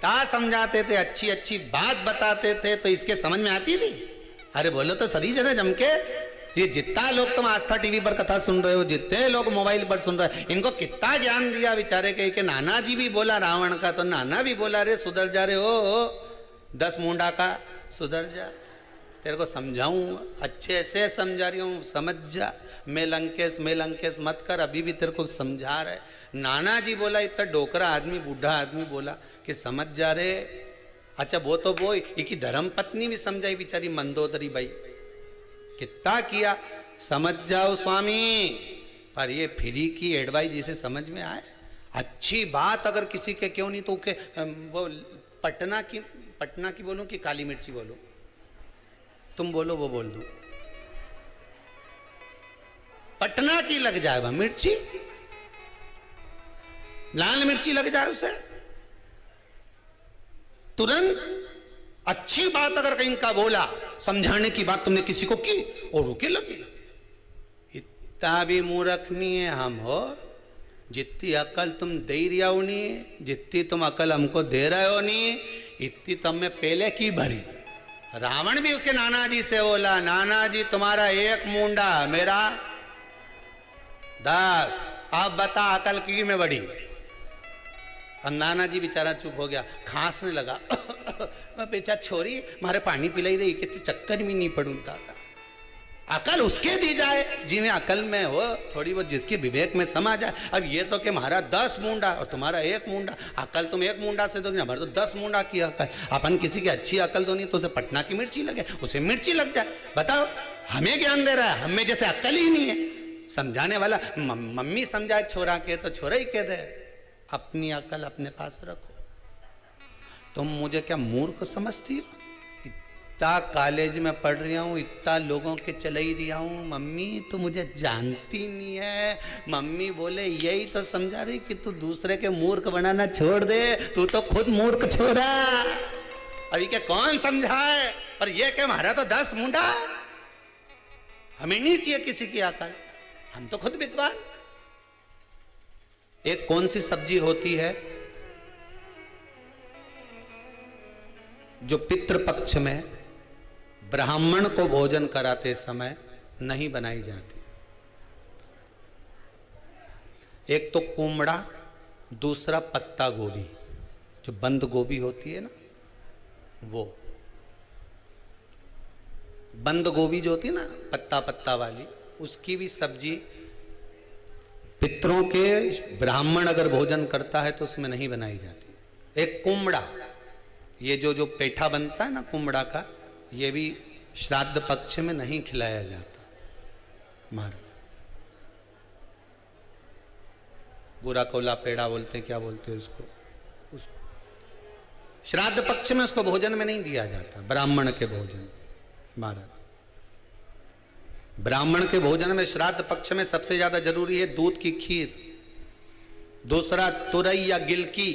कितना समझाते थे, अच्छी अच्छी बात बताते थे, तो इसके समझ में आती थी? अरे बोलो तो सही जरा जम के। ये जितना लोग तुम आस्था टीवी पर कथा सुन रहे हो, जितने लोग मोबाइल पर सुन रहे हो, इनको कितना ज्ञान दिया बेचारे के नाना जी भी बोला रावण का, तो नाना भी बोला रे सुधर जा रे हो 10 मुंडा का, सुधर जा, तेरे को समझाऊं, अच्छे से समझा रही हूँ, समझ जा, मैं लंकेश मत कर, अभी भी तेरे को समझा रहे। नाना जी बोला, इतना डोकरा आदमी, बूढ़ा आदमी बोला कि समझ जा रे। अच्छा वो तो वो एक धर्म पत्नी भी समझाई बेचारी मंदोदरी बाई, कितना किया, समझ जाओ स्वामी, पर ये फ्री की एडवाइस जिसे समझ में आए, अच्छी बात अगर किसी के क्यों नहीं, तो के वो पटना की बोलूं कि काली मिर्ची बोलूं? तुम बोलो वो बोल दूं? पटना की लग जाए वह मिर्ची, लाल मिर्ची लग जाए उसे तुरंत। अच्छी बात अगर कहीं का बोला, समझाने की बात तुमने किसी को की और रोके लगे। इतना भी मूर्ख नहीं है हम हो, जितनी अकल तुम दे रही हो नहीं, जितनी तुम अकल हमको दे रहे हो नहीं, इतनी तुम में पहले की भरी। रावण भी उसके नाना जी से बोला, नाना जी तुम्हारा 1 मुंडा, मेरा 10, अब बता अकल की में बड़ी। और नाना जी बेचारा चुप हो गया, खांसने लगा बेचारा छोरी मारे पानी पिलाई रही कि चक्कर में नहीं पड़ूं दादा। अकल उसके दी जाए जिन्हें अकल में हो थोड़ी बहुत, जिसके विवेक में समा जाए। अब ये तो कि हमारा 10 मुंडा और तुम्हारा 1 मुंडा, अकल तुम 1 मुंडा से दोगे, हमारे तो 10 मुंडा की अकल। अपन किसी की अच्छी अकल दो नहीं तो उसे पटना की मिर्ची लगे, उसे मिर्ची लग जाए। बताओ हमें ज्ञान दे रहा है, हमें जैसे अकल ही नहीं है। समझाने वाला मम्मी समझाए छोरा के तो छोरा ही कह दे, अपनी अकल अपने पास रखो। तुम मुझे क्या मूर्ख समझती हो? इतना कॉलेज में पढ़ रहा हूँ, इतना लोगों के चले ही रहा हूँ, मम्मी तो मुझे जानती नहीं है। मम्मी बोले यही तो समझा रही कि तू दूसरे के मूर्ख बनाना छोड़ दे, तू तो खुद मूर्ख छोरा। अभी क्या कौन समझाए? और ये क्या हमारा तो 10 मुंडा, हमें नहीं चाहिए किसी की अकल, हम तो खुद विद्वान। एक कौन सी सब्जी होती है जो पितृपक्ष में ब्राह्मण को भोजन कराते समय नहीं बनाई जाती? एक तो कुमड़ा, दूसरा पत्ता गोभी, जो बंद गोभी होती है ना, वो बंद गोभी जो होती है ना पत्ता पत्ता वाली, उसकी भी सब्जी पितरों के ब्राह्मण अगर भोजन करता है तो उसमें नहीं बनाई जाती। एक कुमड़ा, ये जो पेठा बनता है ना कुमड़ा का, ये भी श्राद्ध पक्ष में नहीं खिलाया जाता। महाराज बुरा कोला पेड़ा बोलते हैं, क्या बोलते हैं उसको, श्राद्ध पक्ष में उसको भोजन में नहीं दिया जाता, ब्राह्मण के भोजन। महाराज ब्राह्मण के भोजन में श्राद्ध पक्ष में सबसे ज्यादा जरूरी है दूध की खीर, दूसरा तुरई या गिलकी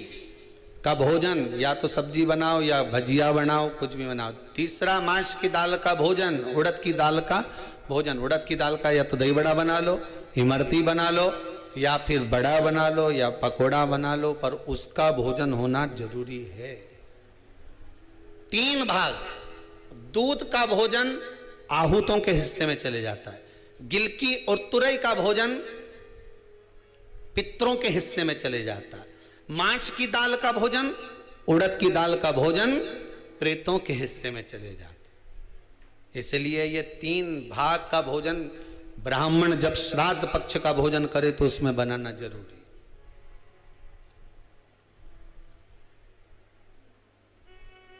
का भोजन, या तो सब्जी बनाओ या भजिया बनाओ, कुछ भी बनाओ। तीसरा मांस की दाल का भोजन, उड़द की दाल का भोजन। उड़द की दाल का या तो दही बड़ा बना लो, इमरती बना लो, या फिर बड़ा बना लो, या पकोड़ा बना लो, पर उसका भोजन होना जरूरी है। 3 भाग दूध का भोजन आहूतों के हिस्से में चले जाता है, गिलकी और तुरई का भोजन पितरों के हिस्से में चले जाता है, मांस की दाल का भोजन, उड़द की दाल का भोजन प्रेतों के हिस्से में चले जाता है। इसलिए ये 3 भाग का भोजन ब्राह्मण जब श्राद्ध पक्ष का भोजन करे तो उसमें बनाना जरूरी।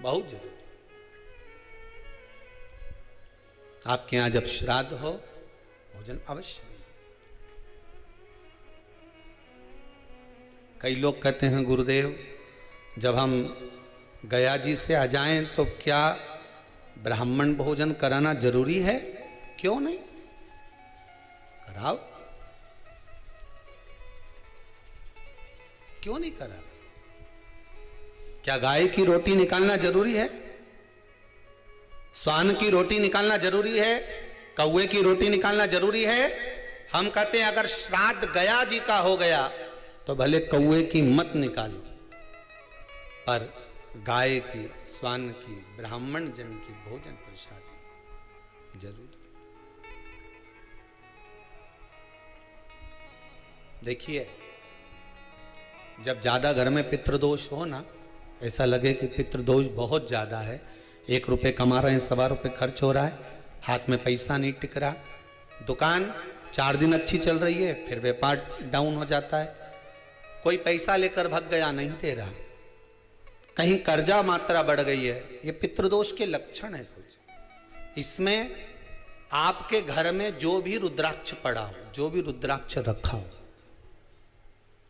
बहुत जरूरी। आपके यहां जब श्राद्ध हो भोजन अवश्य। कई लोग कहते हैं गुरुदेव जब हम गया जी से आ जाएं तो क्या ब्राह्मण भोजन कराना जरूरी है? क्यों नहीं, कराओ, क्यों नहीं करा? क्या गाय की रोटी निकालना जरूरी है? स्वान की रोटी निकालना जरूरी है? कौवे की रोटी निकालना जरूरी है? हम कहते हैं अगर श्राद्ध गया जी का हो गया तो भले कौवे की मत निकालो, पर गाय की, श्वान की, ब्राह्मण जन की भोजन प्रसादी जरूर। देखिए, जब ज्यादा घर में पितृदोष हो ना, ऐसा लगे कि पितृदोष बहुत ज्यादा है, 1 रुपए कमा रहे हैं, 1.25 रुपए खर्च हो रहा है, हाथ में पैसा नहीं टिक रहा, दुकान 4 दिन अच्छी चल रही है, फिर व्यापार डाउन हो जाता है, कोई पैसा लेकर भाग गया, नहीं दे रहा, कहीं कर्जा मात्रा बढ़ गई है, ये पितृदोष के लक्षण है कुछ। इसमें आपके घर में जो भी रुद्राक्ष पड़ा हो, जो भी रुद्राक्ष रखा हो,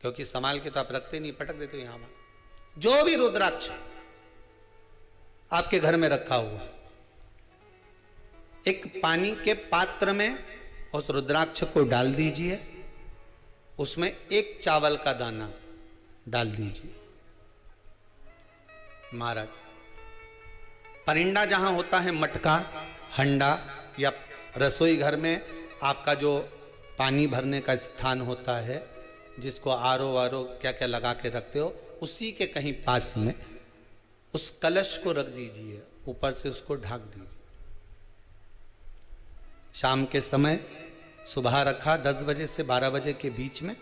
क्योंकि संभाल के तो आप रखते नहीं, पटक देते हो यहां वहां, जो भी रुद्राक्ष आपके घर में रखा हुआ, एक पानी के पात्र में उस रुद्राक्ष को डाल दीजिए, उसमें 1 चावल का दाना डाल दीजिए। महाराज, परिंदा जहां होता है, मटका, हंडा या रसोई घर में आपका जो पानी भरने का स्थान होता है, जिसको आरो वारो क्या क्या लगा के रखते हो, उसी के कहीं पास में उस कलश को रख दीजिए, ऊपर से उसको ढक दीजिए। शाम के समय, सुबह रखा 10 बजे से 12 बजे के बीच में,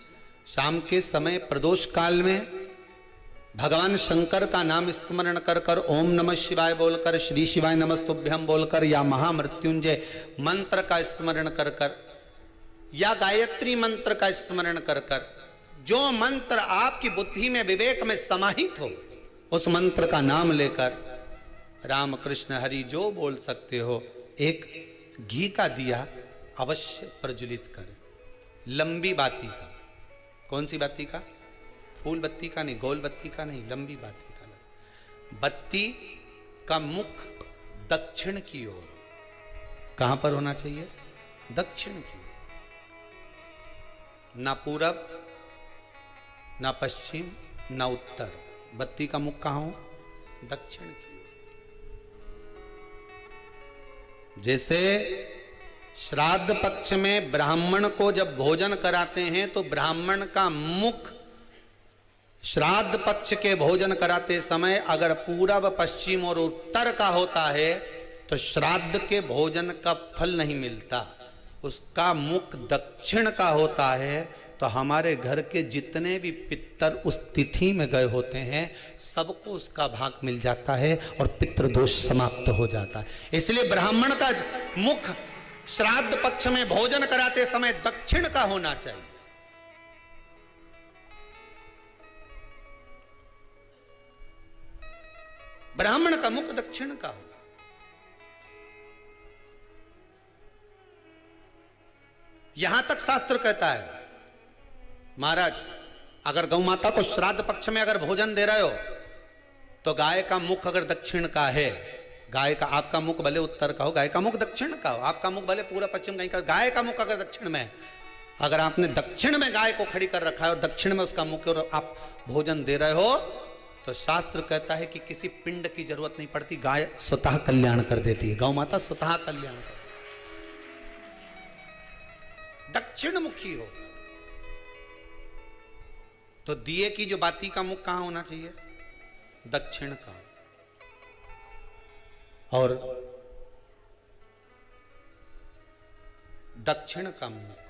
शाम के समय प्रदोष काल में भगवान शंकर का नाम स्मरण कर कर, ओम नमः शिवाय बोलकर, श्री शिवाय नमस्तुभ्यम बोलकर, या महामृत्युंजय मंत्र का स्मरण कर कर, या गायत्री मंत्र का स्मरण कर कर, जो मंत्र आपकी बुद्धि में, विवेक में समाहित हो, उस मंत्र का नाम लेकर राम कृष्ण हरि जो बोल सकते हो, एक घी का दिया अवश्य प्रज्वलित करें, लंबी बाती का। कौन सी बाती का? फूल बत्ती का नहीं, गोल बत्ती का नहीं, लंबी बाती का। बत्ती का मुख दक्षिण की ओर, कहां पर होना चाहिए? दक्षिण की ओर, ना पूरब, ना पश्चिम, ना उत्तर। बत्ती का मुख कहां हो? दक्षिण की ओर। जैसे श्राद्ध पक्ष में ब्राह्मण को जब भोजन कराते हैं तो ब्राह्मण का मुख श्राद्ध पक्ष के भोजन कराते समय अगर पूरब, पश्चिम और उत्तर का होता है तो श्राद्ध के भोजन का फल नहीं मिलता। उसका मुख दक्षिण का होता है तो हमारे घर के जितने भी पितर उस तिथि में गए होते हैं सबको उसका भाग मिल जाता है और पितृदोष समाप्त हो जाता है। इसलिए ब्राह्मण का मुख श्राद्ध पक्ष में भोजन कराते समय दक्षिण का होना चाहिए। ब्राह्मण का मुख दक्षिण का हो। यहां तक शास्त्र कहता है महाराज, अगर गौ माता को श्राद्ध पक्ष में अगर भोजन दे रहे हो तो गाय का मुख अगर दक्षिण का है, गाय का, आपका मुख भले उत्तर का हो, गाय का मुख दक्षिण का हो, आपका मुख भले पूरा पश्चिम कहीं का, गाय का मुख अगर दक्षिण में, अगर आपने दक्षिण में गाय को खड़ी कर रखा है और दक्षिण में उसका मुख और आप भोजन दे रहे हो तो शास्त्र कहता है कि किसी पिंड की जरूरत नहीं पड़ती, गाय स्वतः कल्याण कर देती है, गौ माता स्वतः कल्याण कर, दक्षिण मुखी हो। तो दिए की जो बाती का मुख कहां होना चाहिए? दक्षिण का। और दक्षिण का मुख